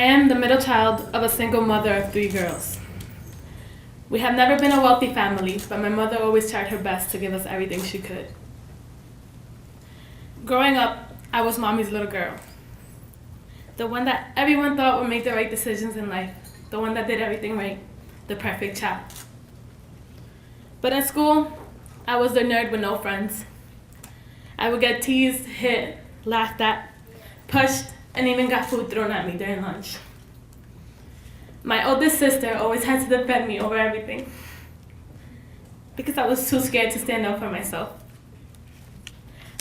I am the middle child of a single mother of 3 girls. We have never been a wealthy family, but my mother always tried her best to give us everything she could. Growing up, I was mommy's little girl. The one that everyone thought would make the right decisions in life. The one that did everything right. The perfect child. But in school, I was the nerd with no friends. I would get teased, hit, laughed at, pushed, and even got food thrown at me during lunch. My oldest sister always had to defend me over everything because I was too scared to stand up for myself.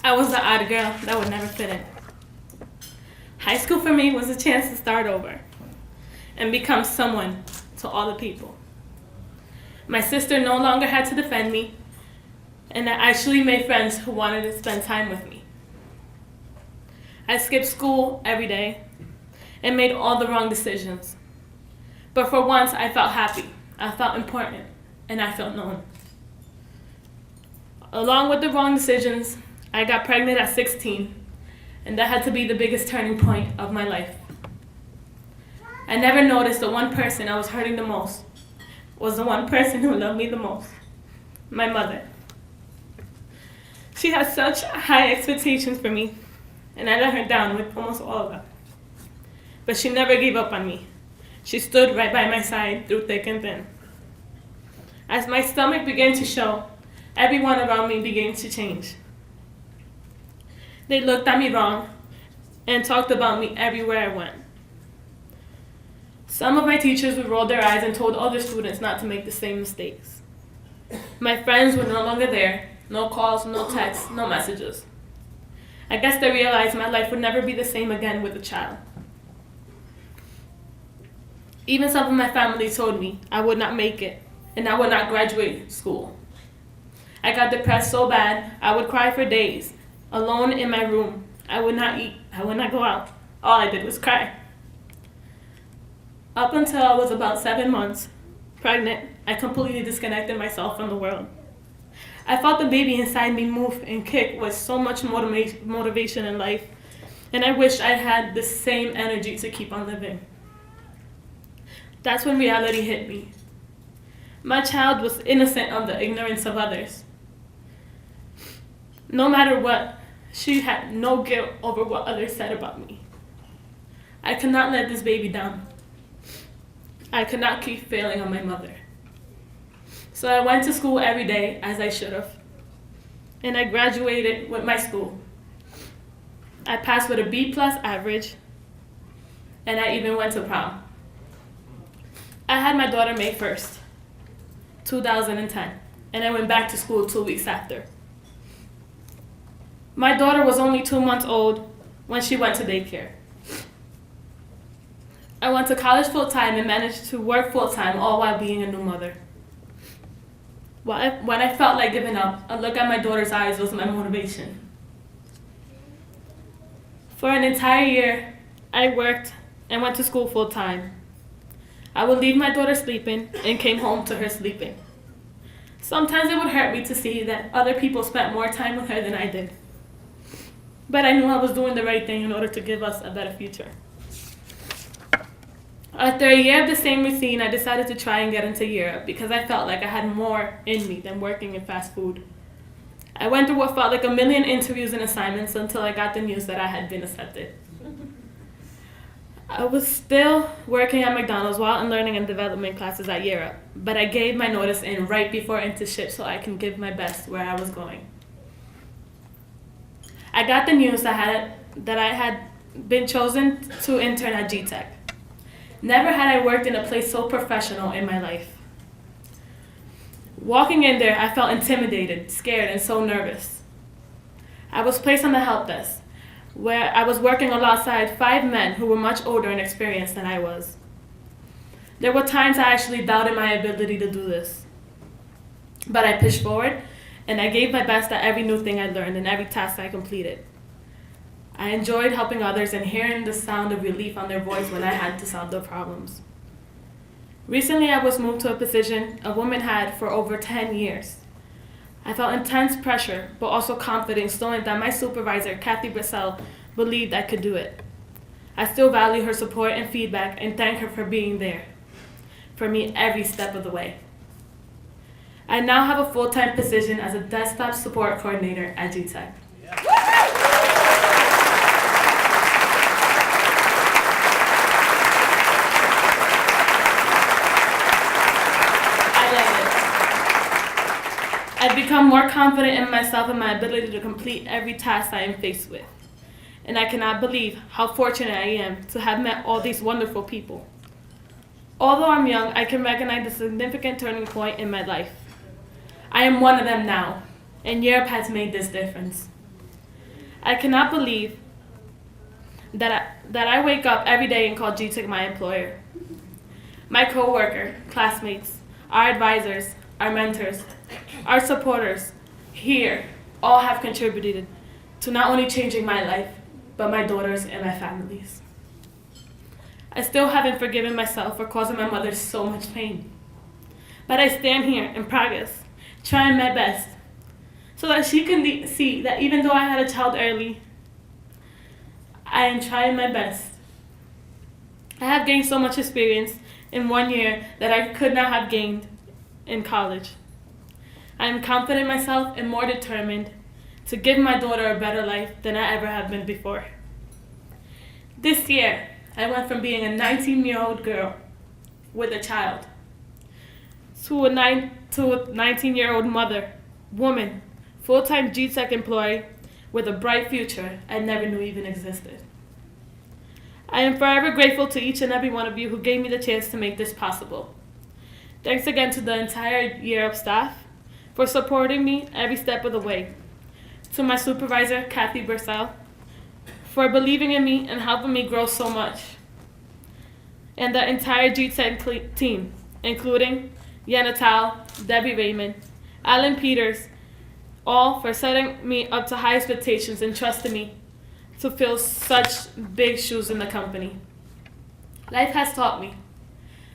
I was the odd girl that would never fit in. High school for me was a chance to start over and become someone to all the people. My sister no longer had to defend me, and I actually made friends who wanted to spend time with me. I skipped school every day and made all the wrong decisions. But for once, I felt happy, I felt important, and I felt known. Along with the wrong decisions, I got pregnant at 16, and that had to be the biggest turning point of my life. I never noticed the one person I was hurting the most was the one person who loved me the most, my mother. She had such high expectations for me, and I let her down with almost all of them. But she never gave up on me. She stood right by my side through thick and thin. As my stomach began to show, everyone around me began to change. They looked at me wrong and talked about me everywhere I went. Some of my teachers would roll their eyes and told other students not to make the same mistakes. My friends were no longer there. No calls, no texts, no messages. I guess they realized my life would never be the same again with a child. Even some of my family told me I would not make it and I would not graduate school. I got depressed so bad, I would cry for days, alone in my room. I would not eat, I would not go out. All I did was cry. Up until I was about 7 months pregnant, I completely disconnected myself from the world. I felt the baby inside me move and kick with so much motivation in life, and I wished I had the same energy to keep on living. That's when reality hit me. My child was innocent of the ignorance of others. No matter what, she had no guilt over what others said about me. I could not let this baby down. I could not keep failing on my mother. So I went to school every day, as I should have. And I graduated with my school. I passed with a B+ average, and I even went to prom. I had my daughter May 1st, 2010, and I went back to school 2 weeks after. My daughter was only 2 months old when she went to daycare. I went to college full-time and managed to work full-time, all while being a new mother. When I felt like giving up, a look at my daughter's eyes was my motivation. For an entire year, I worked and went to school full-time. I would leave my daughter sleeping and came home to her sleeping. Sometimes it would hurt me to see that other people spent more time with her than I did. But I knew I was doing the right thing in order to give us a better future. After a year of the same routine, I decided to try and get into Europe because I felt like I had more in me than working in fast food. I went through what felt like a million interviews and assignments until I got the news that I had been accepted. I was still working at McDonald's while in learning and development classes at Europe, but I gave my notice in right before internship so I can give my best where I was going. I got the news that I had been chosen to intern at G-Tech. Never had I worked in a place so professional in my life. Walking in there, I felt intimidated, scared, and so nervous. I was placed on the help desk, where I was working alongside 5 men who were much older and experienced than I was. There were times I actually doubted my ability to do this. But I pushed forward, and I gave my best at every new thing I learned and every task I completed. I enjoyed helping others and hearing the sound of relief on their voice when I had to solve their problems. Recently, I was moved to a position a woman had for over 10 years. I felt intense pressure, but also confidence knowing that my supervisor, Kathy Brissell, believed I could do it. I still value her support and feedback and thank her for being there for me every step of the way. I now have a full-time position as a desktop support coordinator at GTech. I've become more confident in myself and my ability to complete every task I am faced with. And I cannot believe how fortunate I am to have met all these wonderful people. Although I'm young, I can recognize the significant turning point in my life. I am one of them now, and Europe has made this difference. I cannot believe that I wake up every day and call GTech my employer. My coworker, classmates, our advisors, our mentors, our supporters here all have contributed to not only changing my life, but my daughters and my families. I still haven't forgiven myself for causing my mother so much pain. But I stand here in progress, trying my best, so that she can see that even though I had a child early, I am trying my best. I have gained so much experience in 1 year that I could not have gained in college. I am confident in myself and more determined to give my daughter a better life than I ever have been before. This year, I went from being a 19-year-old girl with a child to a 19-year-old mother, woman, full-time GTech employee with a bright future I never knew even existed. I am forever grateful to each and every one of you who gave me the chance to make this possible. Thanks again to the entire Europe staff for supporting me every step of the way. To my supervisor, Kathy Bursell, for believing in me and helping me grow so much. And the entire GTech team, including Yanatal, Debbie Raymond, Alan Peters, all for setting me up to high expectations and trusting me to fill such big shoes in the company. Life has taught me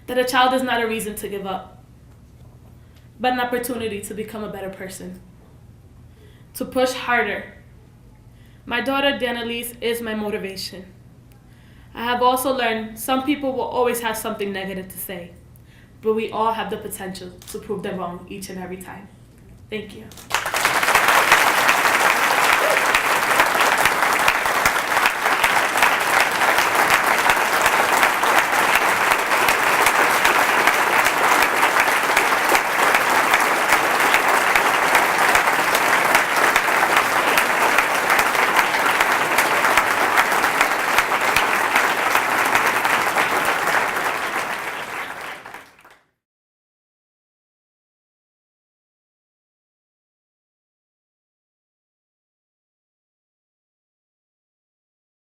that a child is not a reason to give up, but an opportunity to become a better person, to push harder. My daughter, Danalise, is my motivation. I have also learned some people will always have something negative to say, but we all have the potential to prove them wrong each and every time. Thank you.